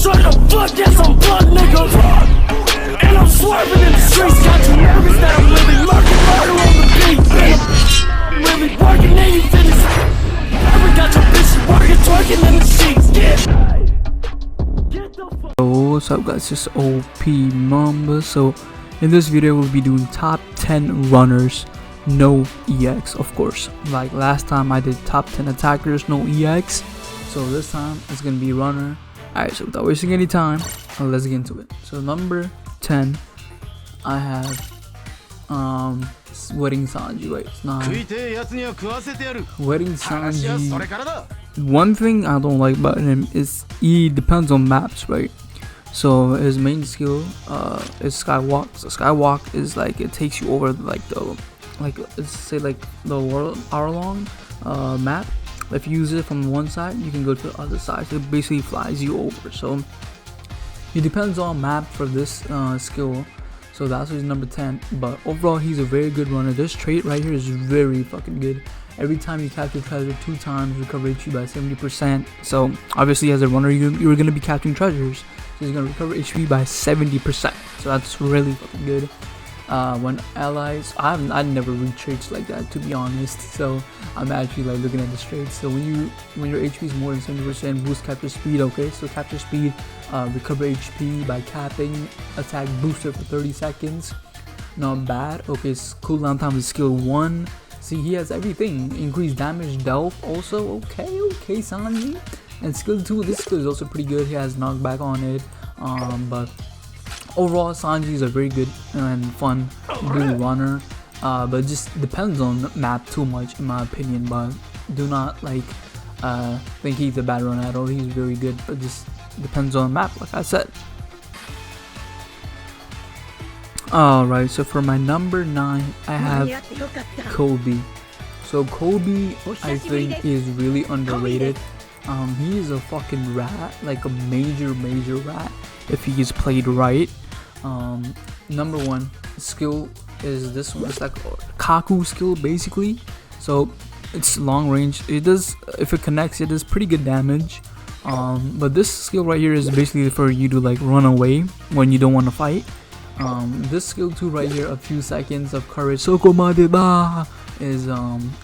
trying to fuck at some blood niggas. And I'm swerving in the streets. Got you nervous that I'm really murking murder on the beat. I'm really working and you finish. Never got your bitch working, twerking in the sheets. Get the fuck. So what's up guys, it's OP Mamba. So in this video we'll be doing top 10 runners, no EX, of course. Like last time I did top 10 attackers, no EX. So this time it's gonna be runner. Alright, so without wasting any time, let's get into it. So number 10, I have Wedding Sanji. Wait, it's not Wedding Sanji. One thing I don't like about him is he depends on maps, right? So his main skill is Skywalk. So Skywalk is like, it takes you over like let's say like the world hour-long map. If you use it from one side, you can go to the other side. So it basically flies you over. So it depends on map for this skill. So that's his number 10. But overall, he's a very good runner. This trait right here is very fucking good. Every time you capture treasure 2 times, recover HP by 70%. So obviously, as a runner, you're gonna be capturing treasures. So he's gonna recover HP by 70%. So that's really fucking good. When allies, I never read traits like that, to be honest. So I'm actually like looking at the traits. So when your HP is more than 70%, boost capture speed. Okay, so capture speed, recover HP by capping, attack booster for 30 seconds. Not bad. Okay, cooldown time is skill 1. See, he has everything. Increased damage dealt also. Okay, Sanji. And skill 2, this skill is also pretty good. He has knockback on it. But overall, Sanji is a very good and fun blue runner, but just depends on map too much in my opinion. But do not like think he's a bad runner at all. He's very good, but just depends on map, like I said. Alright, so for my number 9, I have Kobe. So Kobe, I think, is really underrated. He is a fucking rat, like a major rat if he is played right. Number 1 skill is this one. It's like a Kaku skill basically. So it's long range. It does, if it connects, it does pretty good damage. But this skill right here is basically for you to like run away when you don't want to fight. This skill 2 right here, a few seconds of courage, Sokomadeba, is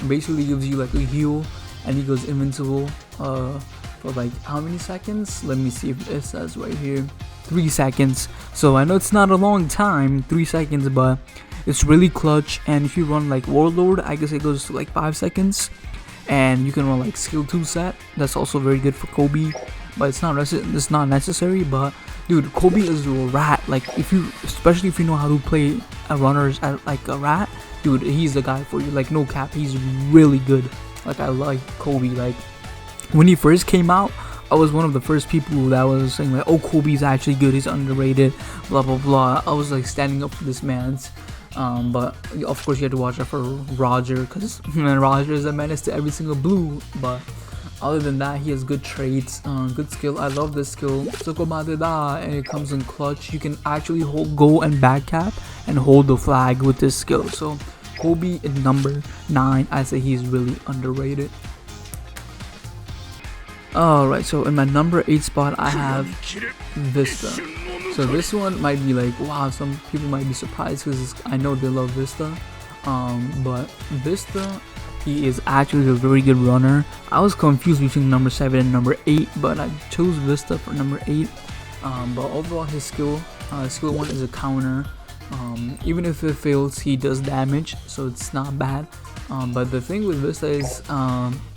basically gives you like a heal, and he goes invincible for like how many seconds? Let me see if it says right here. 3 seconds. So I know it's not a long time, 3 seconds, but it's really clutch. And if you run like Warlord, I guess it goes to like 5 seconds. And you can run like skill 2 set. That's also very good for Kobe, but it's not necessary. But dude, Kobe is a rat. Like especially if you know how to play a runners at like a rat, dude, he's the guy for you. Like no cap, he's really good. Like I like Kobe. Like when he first came out, I was one of the first people that was saying like, oh, Kobe's actually good, he's underrated, blah blah blah. I was like standing up for this man's. But of course you had to watch out for Roger, because Roger is a menace to every single blue. But other than that, he has good traits, good skill. I love this skill, and it comes in clutch. You can actually go and back cap and hold the flag with this skill. So Kobe in number 9, I say he's really underrated. Alright, so in my number 8 spot, I have Vista. So this one might be like, wow, some people might be surprised because I know they love Vista. But Vista, he is actually a very good runner. I was confused between number 7 and number 8, but I chose Vista for number 8. But overall, his skill 1 is a counter. Even if it fails, he does damage, so it's not bad. But the thing with Vista is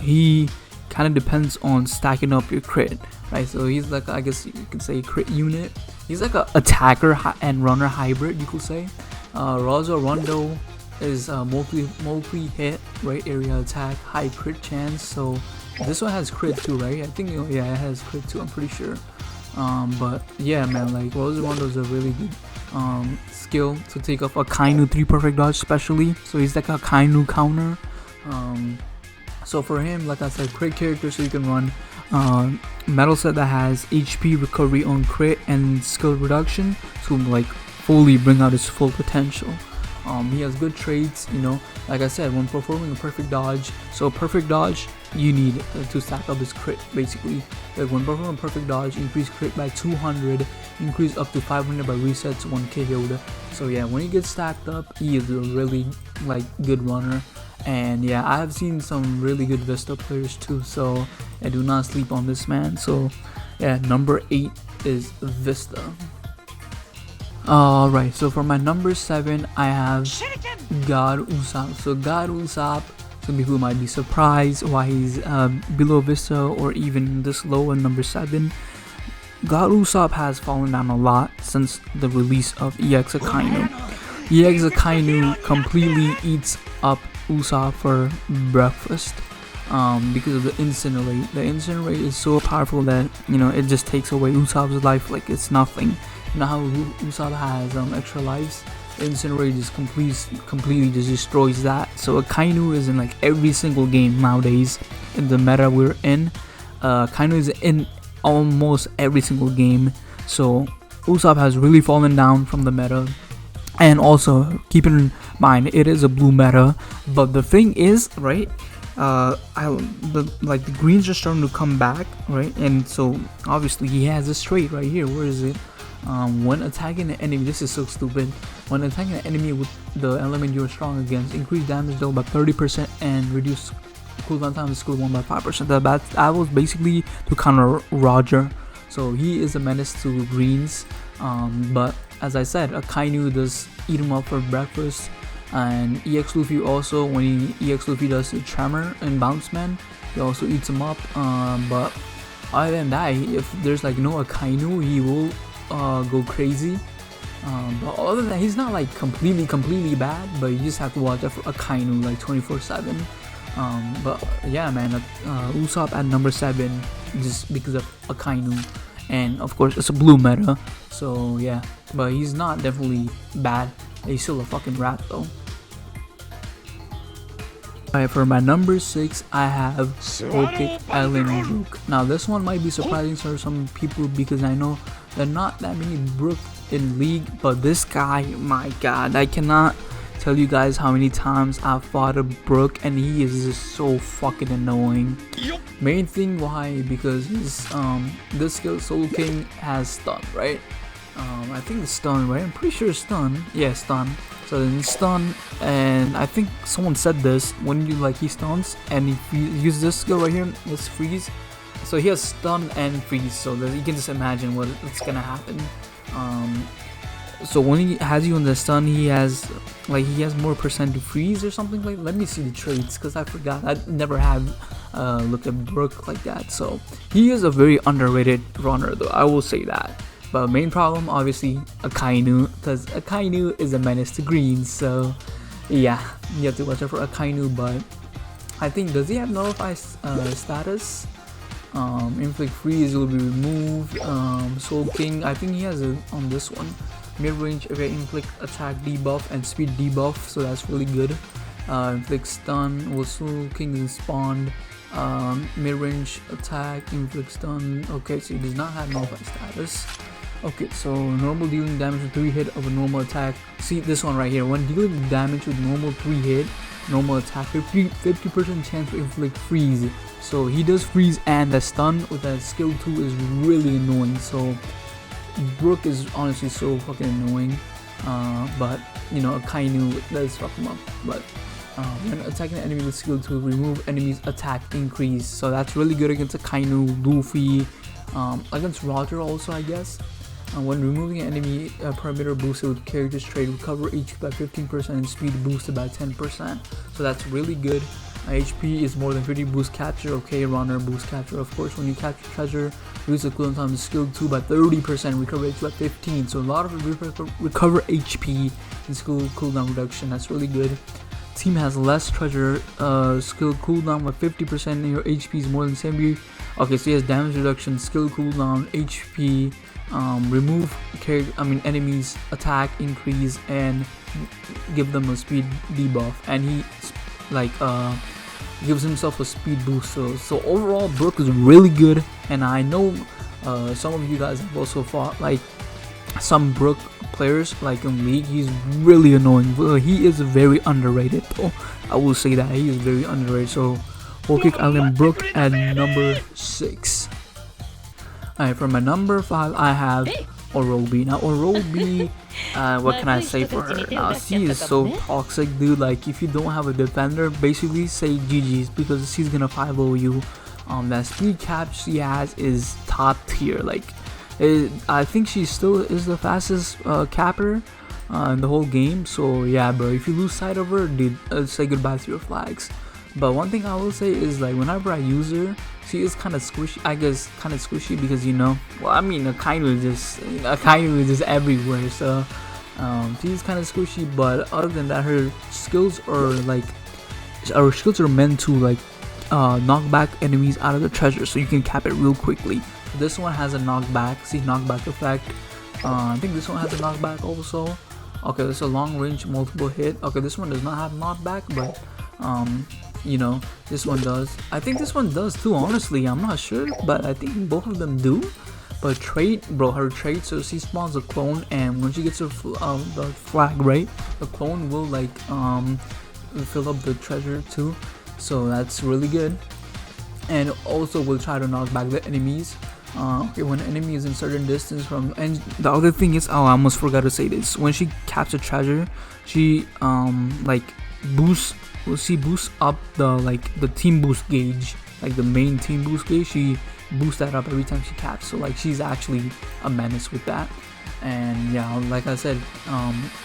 he kind of depends on stacking up your crit, right? So he's like, I guess you could say, crit unit. He's like a attacker and runner hybrid, you could say. Raza Rondo is multi hit, right? Area attack, high crit chance. So this one has crit too, right? I think, yeah, it has crit too, I'm pretty sure. But yeah, man, like Raza Rondo is a really good skill to take off a Kainu 3 perfect dodge especially. So he's like a Kainu counter. So for him, like I said, crit character, so you can run metal set that has HP recovery on crit and skill reduction to like fully bring out his full potential. He has good traits, you know, like I said, when performing a perfect dodge. So perfect dodge you need to stack up his crit basically. Like when performing perfect dodge, increase crit by 200, increase up to 500 by resets when KO'd. So yeah, when he gets stacked up, he is a really like good runner. And yeah, I have seen some really good Vista players too, so I do not sleep on this man. So yeah, number 8 is Vista. Alright, so for my number 7, I have God Usopp. So God Usopp, some people might be surprised why he's below Vista or even this low in number 7. God Usopp has fallen down a lot since the release of EX Akainu. EX Akainu completely eats up Usopp for breakfast because of the incinerate. The incinerate is so powerful that, you know, it just takes away Usopp's life like it's nothing. You know how Usopp has extra lives? Incinerate just completely just destroys that. So Akainu is in like every single game nowadays in the meta we're in. Akainu is in almost every single game. So Usopp has really fallen down from the meta. And also keep in mind, it is a blue meta, but the thing is, right, the greens are starting to come back, right? And so obviously he has this trait right here. Where is it? When attacking an enemy, this is so stupid. When attacking an enemy with the element you're strong against, increase damage dealt by 30% and reduce cooldown time of skill 1 by 5%. That was basically to counter Roger. So he is a menace to greens. But as I said, Akainu does eat him up for breakfast, and EX Luffy also, when EX Luffy does the Tremor and Bounce Man, he also eats him up. But other than that, if there's like no Akainu, he will go crazy. But other than that, he's not like completely bad, but you just have to watch out for Akainu like 24/7. But yeah, man, Usopp at number 7 just because of Akainu. And of course it's a blue meta, so yeah, but he's not definitely bad. He's still a fucking rat though. Alright, for my number 6, I have Poke Island Brook. Now this one might be surprising for some people because I know there are not that many Brook in League, but this guy, my god, I cannot tell you guys how many times I've fought a Brook and he is just so fucking annoying. Main thing why, because his this skill Soul King has stun, right? I think it's stun, right? I'm pretty sure it's stun. Yeah, stun. So then stun, and I think someone said this, when you like he stuns and he uses this skill right here, this freeze. So he has stun and freeze, so that you can just imagine what's gonna happen. So when he has you on the stun, he has more percent to freeze or something like. Let me see the traits because I forgot. I never had looked at Brook like that. So he is a very underrated runner, though, I will say that. But main problem, obviously, Akainu, because Akainu is a menace to greens. So yeah, you have to watch out for Akainu. But I think, does he have nullify status? Inflict freeze will be removed. Soul King, I think he has it on this one. Mid-range area inflict attack debuff and speed debuff, so that's really good. Inflict stun, well, Soul King is spawned. Mid-range attack, inflict stun. Okay, so he does not have nullify status. Okay, so normal dealing damage with 3 hit of a normal attack. See this one right here, when dealing damage with normal 3 hit, normal attack, 50% chance to inflict freeze. So he does freeze, and the stun with that skill 2 is really annoying. So Brook is honestly so fucking annoying, but you know, Akainu does fuck him up. But when attacking an enemy with skill 2, remove enemy's attack increase, so that's really good against Akainu, Luffy, against Roger also, I guess. When removing an enemy parameter boosted with character's trait, recover HP by 15% and speed boosted by 10%, so that's really good. HP is more than 50 boost capture. Okay, runner boost capture, of course. When you capture treasure, reduce the cooldown time of skill 2 by 30%, recover HP by 15%. So a lot of recover HP and skill cooldown reduction. That's really good. Team has less treasure, skill cooldown by 50%, and your HP is more than 70. Okay, so he has damage reduction, skill cooldown, HP, remove enemies attack increase, and give them a speed debuff, and he gives himself a speed boost. So overall, Brook is really good, and I know some of you guys have also fought like some Brook players like in League. He's really annoying, but he is very underrated though. I will say that he is very underrated. So Whole Cake Island Brook at number 6. Alright, for my number 5, I have Orobi. Now, Orobi, what can I say for her? Now, she is so toxic, dude. Like, if you don't have a defender, basically say GG's because she's gonna 5-0 you. That speed cap she has is top tier. Like, I think she still is the fastest capper in the whole game. So, yeah, bro, if you lose sight of her, dude, say goodbye to your flags. But one thing I will say is, like, whenever I use her, she is kind of squishy. I guess kind of squishy because, you know, well, I mean, Akainu is just everywhere. So she's kind of squishy. But other than that, her skills are like, meant to like knock back enemies out of the treasure, so you can cap it real quickly. This one has a knockback. See, knockback effect. I think this one has a knockback also. Okay, this is a long range multiple hit. Okay, this one does not have knockback, but you know, this one does. I think this one does too, honestly. I'm not sure, but I think both of them do. But trait, bro, her trait, so she spawns a clone, and when she gets her the flag, right, the clone will like fill up the treasure too. So that's really good. And also will try to knock back the enemies. Okay, when an enemy is in certain distance from, and the other thing is, oh, I almost forgot to say this. When she captures treasure, she like boosts up the team boost gauge, like the main team boost gauge. She boosts that up every time she caps. So like she's actually a menace with that. And yeah, like I said,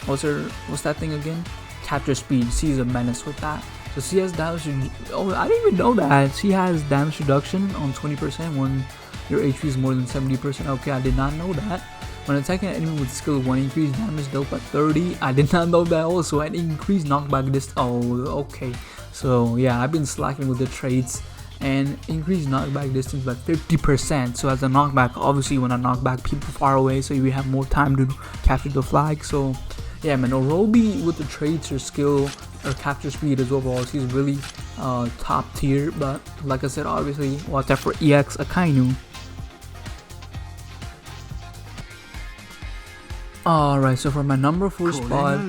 what's that thing again? Capture speed. She's a menace with that. So she has damage. Oh, I didn't even know that. She has damage reduction on 20% when your HP is more than 70%. Okay, I did not know that. When attacking an enemy with skill 1, increase damage dealt by 30. I did not know that also. And increase knockback distance. Oh, okay. So yeah, I've been slacking with the traits. And increase knockback distance by 50%. So as a knockback, obviously when I knock back people far away, so you have more time to capture the flag. So yeah, man, Orobi with the traits, her skill, her capture speed as overall, she's really top tier. But like I said, obviously watch out for EX Akainu. Alright, so for my number 4 spot,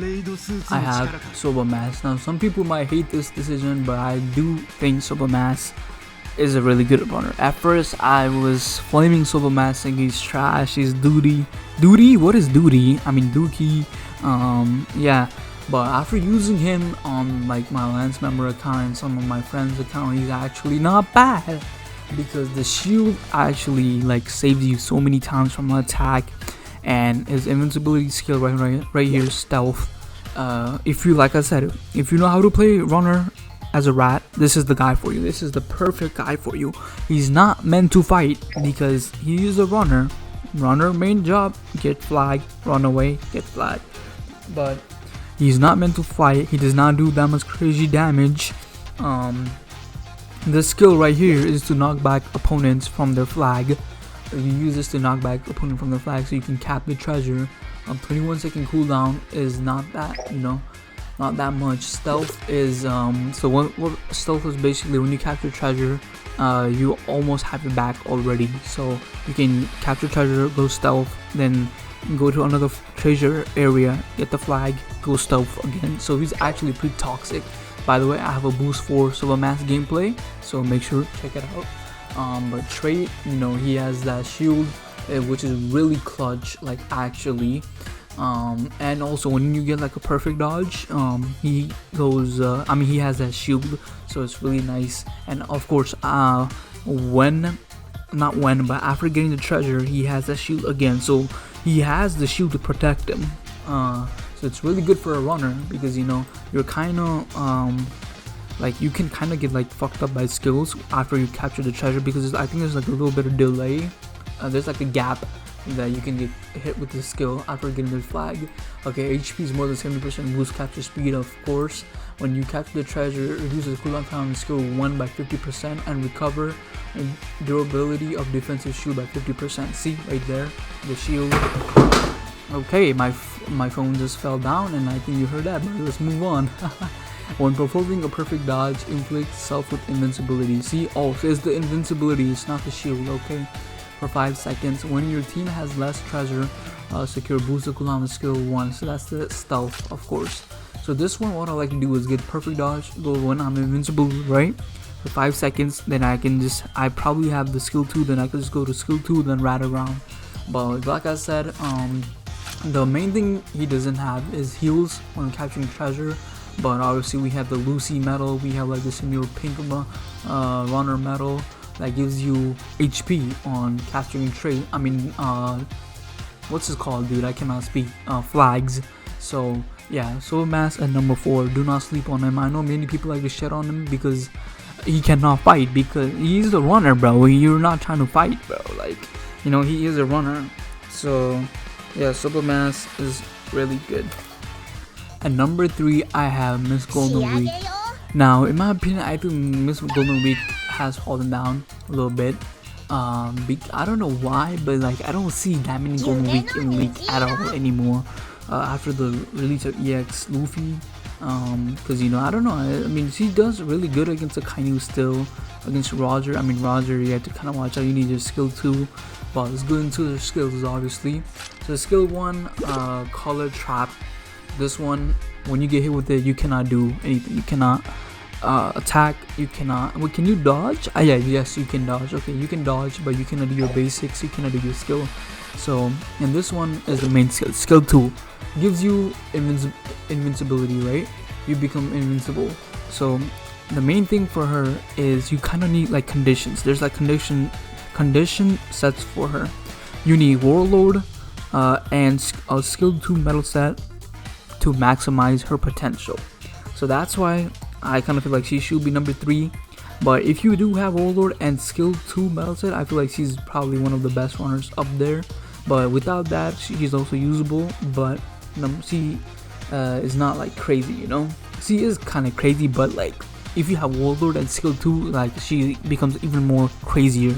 I have Soba Mask. Now, some people might hate this decision, but I do think Soba Mask is a really good opponent. At first, I was flaming Soba Mask saying he's trash, he's duty. Duty? What is duty? I mean, Dookie. Yeah. But after using him on like my Lance member account and some of my friends' account, he's actually not bad. Because the shield actually like saves you so many times from an attack. And his invincibility skill right here, stealth. If you, like I said, if you know how to play runner as a rat, this is the guy for you. This is the perfect guy for you. He's not meant to fight because he is a runner. Runner main job, get flagged, run away, get flagged. But he's not meant to fight. He does not do that much crazy damage. The skill right here is to knock back opponents from their flag. You use this to knock back opponent from the flag so you can cap the treasure. 21-second cooldown is not that, you know, not that much. Stealth is so what stealth is basically when you capture treasure, you almost have it back already. So you can capture treasure, go stealth, then go to another treasure area, get the flag, go stealth again. So he's actually pretty toxic. By the way, I have a boost for Soba Mask gameplay, so make sure check it out. But trait, you know, he has that shield, which is really clutch, like actually. And also when you get like a perfect dodge, he goes, I mean, he has that shield, so it's really nice. And of course, but after getting the treasure, he has that shield again, so he has the shield to protect him. So it's really good for a runner because, you know, you're kind of like you can kind of get like fucked up by skills after you capture the treasure, because I think there's like a little bit of delay. There's like a gap that you can get hit with the skill after getting the flag. Okay, HP is more than 70% boost capture speed, of course. When you capture the treasure, it reduces cooldown time on skill 1 by 50% and recover and durability of defensive shield by 50%. See right there, the shield. Okay, my phone just fell down and I think you heard that, but let's move on. When performing a perfect dodge, inflict self with invincibility. See, oh, so it's the invincibility, it's not the shield, okay? For 5 seconds. When your team has less treasure, secure boost the cooldown on skill 1. So that's the stealth, of course. So this one, what I like to do is get perfect dodge, go when I'm invincible, right? for 5 seconds, then I probably have the skill 2, then I could just go to skill 2, then ride around. But like I said, the main thing he doesn't have is heals when capturing treasure. But obviously we have the Lucy medal, we have like the Semir Pink runner medal that gives you HP on capturing what's it called, dude? I cannot speak. Flags. So yeah, Soul Mask at number 4. Do not sleep on him. I know many people like to shit on him because he cannot fight, because he's a runner, bro. You're not trying to fight, bro. Like, you know, he is a runner. So yeah, Super Mask is really good. At number 3, I have Miss Golden Week. Now, in my opinion, I think Miss Golden Week has fallen down a little bit. I don't know why, but like I don't see that many Golden Week in League at all anymore. After the release of EX Luffy, because you know, I don't know. I mean, she does really good against Akainu still. Against Roger, Roger, you have to kind of watch out. You need your skill 2. But let's go into the skills, obviously. So skill 1, color trap. This one, when you get hit with it, you cannot do anything. You cannot attack. You cannot. Well, can you dodge? Yeah, yes, you can dodge. Okay, you can dodge, but you cannot do your basics. You cannot do your skill. So, and this one is the main skill. Skill 2 gives you invincibility, right? You become invincible. So the main thing for her is you kind of need like conditions. There's like condition sets for her. You need Warlord and a skill 2 metal set to maximize her potential. So that's why I kind of feel like she should be number 3. But if you do have Warlord and skill 2 metal set, I feel like she's probably one of the best runners up there. But without that, she's also usable, but she is not like crazy, you know. She is kind of crazy, but like if you have Warlord and skill 2, like she becomes even more crazier.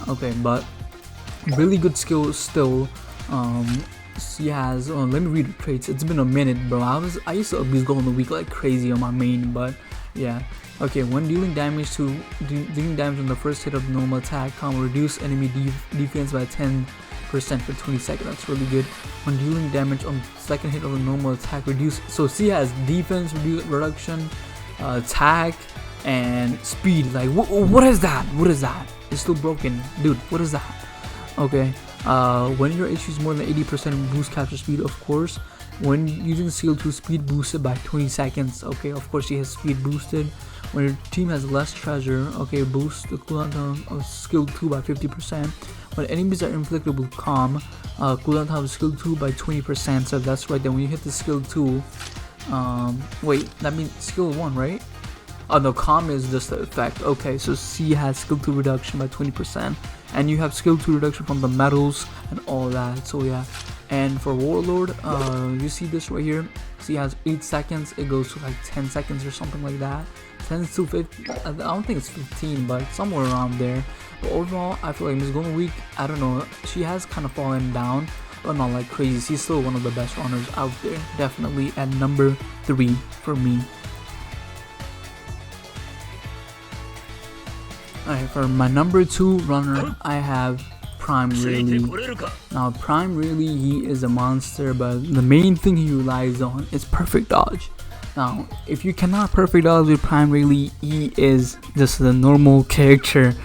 Okay, but really good skill still. She has, let me read her traits. It's been a minute, bro. I used to abuse Golden Week like crazy on my main, but yeah. Okay, when dealing damage on the first hit of the normal attack, reduce enemy defense by 10% for 20 seconds. That's really good. When dealing damage on second hit of a normal attack, reduce. So she has defense reduction, attack, and speed. Like what is that? What is that? It's still broken, dude. What is that? Okay. When your HP is more than 80%, boost capture speed, of course. When using skill 2, speed boosted by 20 seconds. Okay, of course she has speed boosted. When your team has less treasure, okay, boost the cooldown time of skill 2 by 50%. When enemies are inflicted with calm, cooldown time of skill 2 by 20%. So that's right. Then when you hit the skill 2, wait, that means skill 1, right? Oh no, calm is just the effect. Okay, so she has skill 2 reduction by 20%, and you have skill 2 reduction from the medals and all that. So yeah, and for Warlord, you see this right here. She has 8 seconds. It goes to like 10 seconds or something like that. 10 to 15. I don't think it's 15, but somewhere around there. But overall, I feel like Miss Golden Week, I don't know, she has kind of fallen down, but not like crazy. She's still one of the best runners out there. Definitely at number 3 for me. Alright, for my number 2 runner, I have Prime Really. Now, Prime Really, he is a monster, but the main thing he relies on is perfect dodge. Now, if you cannot perfect dodge with Prime Really, he is just a normal character.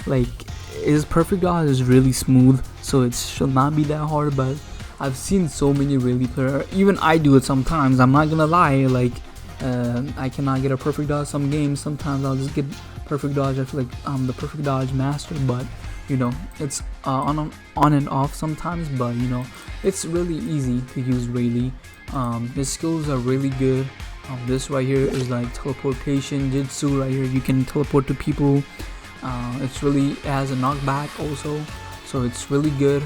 Like, his perfect dodge is really smooth, so it should not be that hard, but I've seen so many really players, even I do it sometimes, I'm not gonna lie, like, I cannot get a perfect dodge some games. Sometimes I'll just get perfect dodge. I feel like I'm the perfect dodge master, but you know, it's on and off sometimes, but you know, it's really easy to use Rayleigh. His skills are really good. This right here is like teleportation jutsu right here. You can teleport to people. It has a knockback also, so it's really good.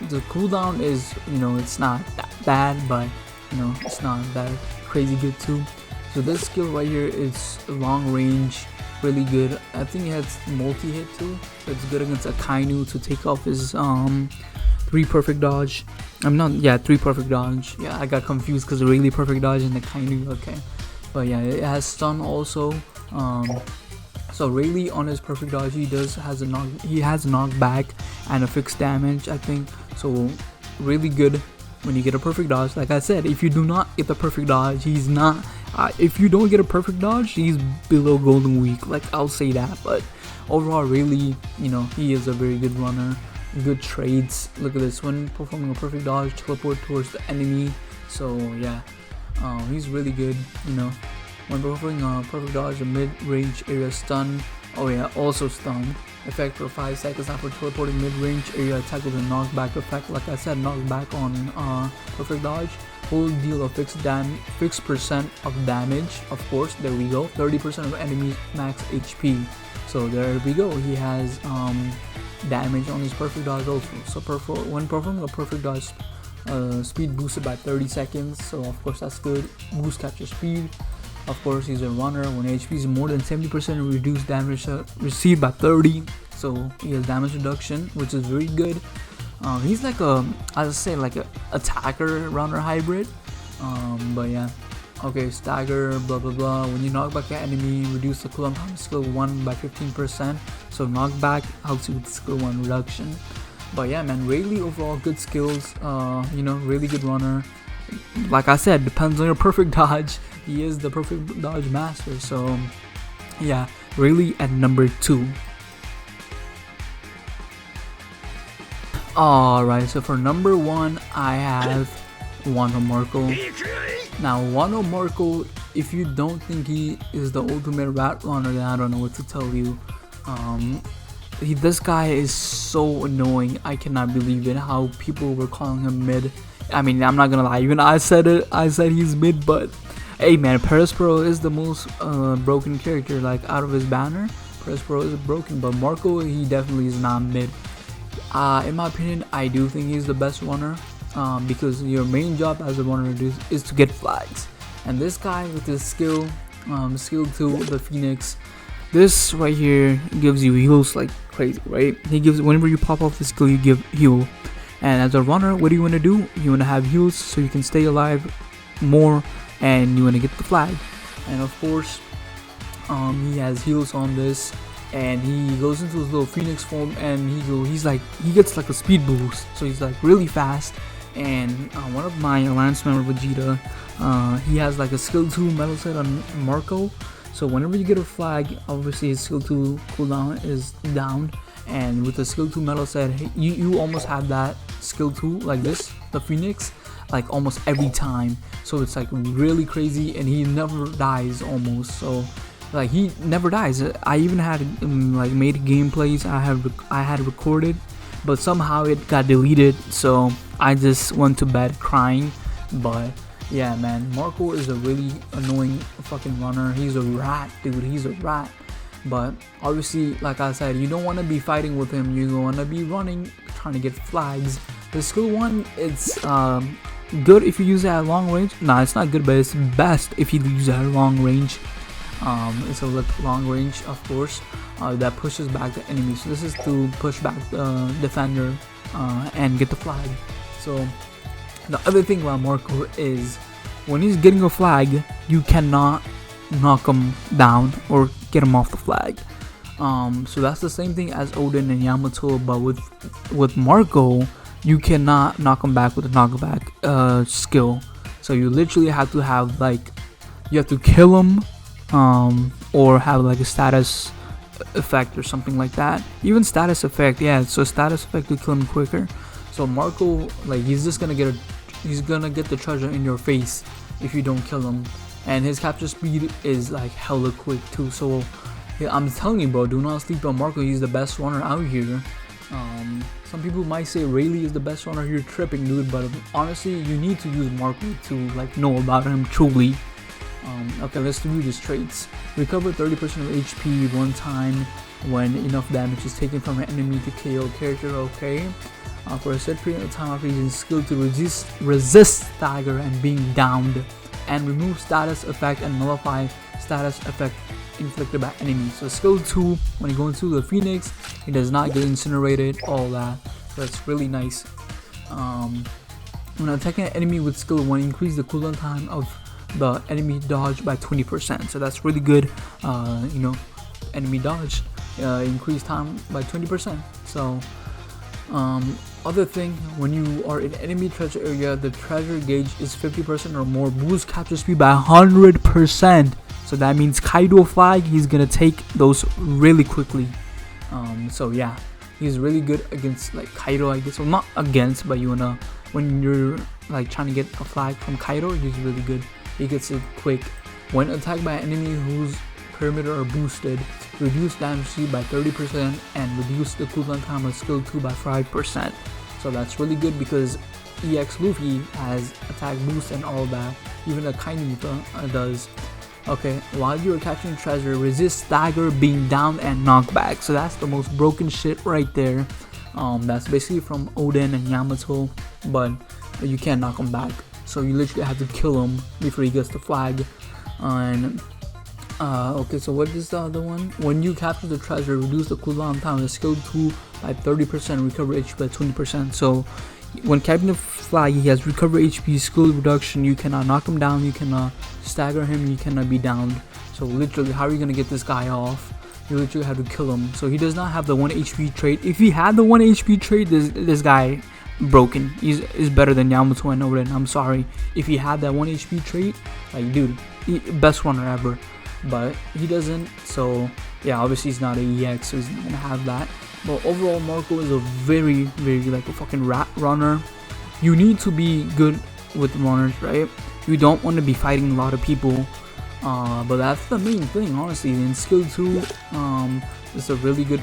The cooldown is, you know, it's not that bad, but you know, it's not that crazy good too. So this skill right here is long range, really good. I think it has multi-hit too, so it's good against Akainu to take off his 3 perfect dodge. 3 perfect dodge. Yeah, I got confused because really perfect dodge and Akainu. Okay, but yeah, it has stun also. So Rayleigh on his perfect dodge, he has a knockback and a fixed damage, I think. So really good when you get a perfect dodge. Like I said, if you do not get the perfect dodge, he's not If you don't get a perfect dodge, he's below golden week, like I'll say that. But overall, really, you know, he is a very good runner. Good trades. Look at this, when performing a perfect dodge, teleport towards the enemy. So yeah, he's really good, you know. When performing a perfect dodge, a mid-range area stun. Oh yeah, also stun effect for 5 seconds after teleporting mid-range area attack with a knockback effect. Like I said, knockback on perfect dodge will deal a fixed percent of damage. Of course, there we go, 30% of enemies max HP. So there we go, he has damage on his perfect dodge also. So when performing a perfect dodge, speed boosted by 30 seconds, so of course that's good. Boost capture speed. Of course, he's a runner. When HP is more than 70%, reduced damage received by 30. So he has damage reduction, which is very good. He's like a, I would say, like a attacker runner hybrid. But yeah. Okay, stagger, blah blah blah. When you knock back an enemy, reduce the cooldown time of skill 1 by 15%. So knockback helps you with skill 1 reduction. But yeah, man, Rayleigh overall good skills. You know, really good runner. Like I said, depends on your perfect dodge. He is the perfect dodge master. So yeah, Rayleigh at number 2. Alright, so for number 1, I have Wano Marco. Now, Wano Marco, if you don't think he is the ultimate rat runner, then I don't know what to tell you. This guy is so annoying. I cannot believe it, how people were calling him mid. I mean, I'm not gonna lie, even I said it, I said he's mid, but hey man, Perospero is the most broken character, like out of his banner. Perospero is broken, but Marco, he definitely is not mid. In my opinion, I do think he's the best runner, because your main job as a runner is to get flags. And this guy with his skill 2, the Phoenix, this right here gives you heals like crazy, right? He gives, whenever you pop off the skill, you give heal. And as a runner, what do you want to do? You want to have heals so you can stay alive more, and you want to get the flag. And of course, he has heals on this, and he goes into his little Phoenix form, and he gets like a speed boost, so he's like really fast. And one of my alliance member, Vegeta, he has like a skill 2 metal set on Marco. So whenever you get a flag, obviously his skill 2 cooldown is down, and with the skill 2 metal set, you almost have that skill 2 like this, the Phoenix, like almost every time. So it's like really crazy, and he never dies almost. So like he never dies. I even had like made gameplays I had recorded, but somehow it got deleted, so I just went to bed crying. But yeah, man, Marco is a really annoying fucking runner. He's a rat, dude. He's a rat. But obviously, like I said, you don't want to be fighting with him. You want to be running, trying to get flags. The skill 1, it's good if you use it at long range. Nah, it's not good, but it's best if you use it at long range. It's a long range, of course, that pushes back the enemy. So this is to push back the defender and get the flag. So the other thing about Marco is, when he's getting a flag, you cannot knock him down or get him off the flag. So that's the same thing as Odin and Yamato, but with Marco, you cannot knock him back with a knockback skill. So you literally have to have like, you have to kill him, or have like a status effect or something like that. Even status effect, yeah, so status effect to kill him quicker. So Marco, like, he's gonna get the treasure in your face if you don't kill him. And his capture speed is like hella quick too. So yeah, I'm telling you, bro, do not sleep on Marco. He's the best runner out here. Some people might say Rayleigh is the best runner. You're tripping, dude. But honestly, you need to use Marco to like know about him truly. Okay, let's review his traits. Recover 30% of HP one time when enough damage is taken from an enemy to KO character. Okay. For a set period of time after using skill to resist stagger and being downed, and remove status effect and nullify status effect inflicted by enemies. So skill 2, when you go into the Phoenix, it does not get incinerated, all that. So that's really nice. When attacking an enemy with skill 1, increase the cooldown time of the enemy dodge by 20%. So that's really good. You know, enemy dodge increase time by 20%. So other thing, when you are in enemy treasure area, the treasure gauge is 50% or more, boost capture speed by 100%. So that means Kaido flag, he's gonna take those really quickly. So yeah, he's really good against like Kaido, I guess. Well, not against, but you wanna, when you're like trying to get a flag from Kaido, he's really good. He gets it quick. When attacked by an enemy whose perimeter are boosted, reduce damage speed by 30% and reduce the cooldown time of skill 2 by 5%. So that's really good because EX Luffy has attack boost and all that. Even a Kainita does. Okay, while you are capturing treasure, resist stagger, being down, and knockback. So that's the most broken shit right there. That's basically from Oden and Yamato, but you can't knock him back. So you literally have to kill him before he gets the flag. And okay, so what is the other one? When you capture the treasure, reduce the cooldown time of skill 2 by 30%, recover HP by 20%. So when capturing the flag, he has recover HP, skill reduction. You cannot knock him down, you cannot stagger him, you cannot be downed. So literally, how are you gonna get this guy off? You literally have to kill him. So he does not have the 1 HP trait. If he had the 1 HP trait, this guy broken. He's better than Yamato and Oden. I'm sorry. If he had that 1 HP trait, like dude, best runner ever. But he doesn't, so yeah, obviously he's not an EX, so he's not gonna have that. But overall, Marco is a very like a fucking rat runner. You need to be good with runners, right? You don't want to be fighting a lot of people, but that's the main thing, honestly. In skill 2, it's a really good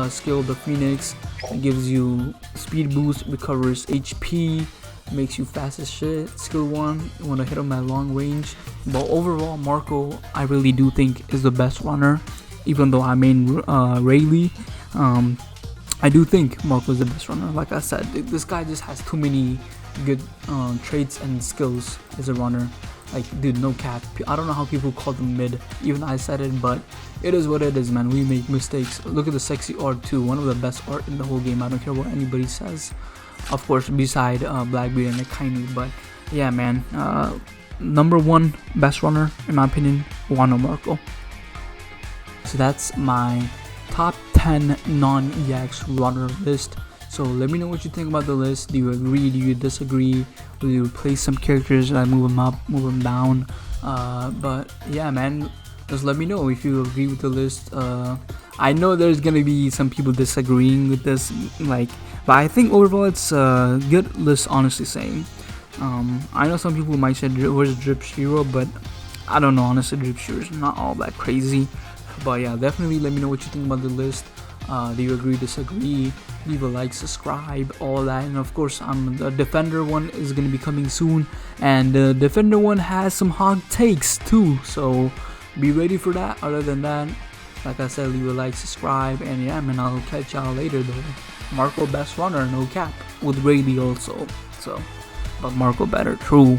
skill, the Phoenix. It gives you speed boost, recovers HP, makes you fast as shit. Skill 1, you want to hit him at long range. But overall, Marco, I really do think is the best runner. Even though I main Rayleigh, I do think Marco is the best runner. Like I said, this guy just has too many good traits and skills as a runner. Like, dude, no cap. I don't know how people call them mid. Even I said it, but it is what it is, man. We make mistakes. Look at the sexy art too. One of the best art in the whole game. I don't care what anybody says. Of course, beside Blackbeard and Akainu. But yeah, man. Number 1 best runner, in my opinion, Wano Marco. So that's my top 10 non-EX runner list. So let me know what you think about the list. Do you agree? Do you disagree? Will you replace some characters? I move them up, move them down? But yeah, man, just let me know if you agree with the list. I know there's gonna be some people disagreeing with this, like, but I think overall it's a good list, honestly saying. I know some people might say where's Drip Shiro, but I don't know, honestly. Drip Shiro is not all that crazy. But yeah, definitely let me know what you think about the list. Do you agree, disagree? Leave a like, subscribe, all that. And of course, the Defender one is going to be coming soon, and the Defender one has some hot takes too, so be ready for that. Other than that, like I said, leave a like, subscribe, and yeah, man, I'll catch y'all later though. Marco best runner, no cap, with Rayleigh also. So but Marco better, true.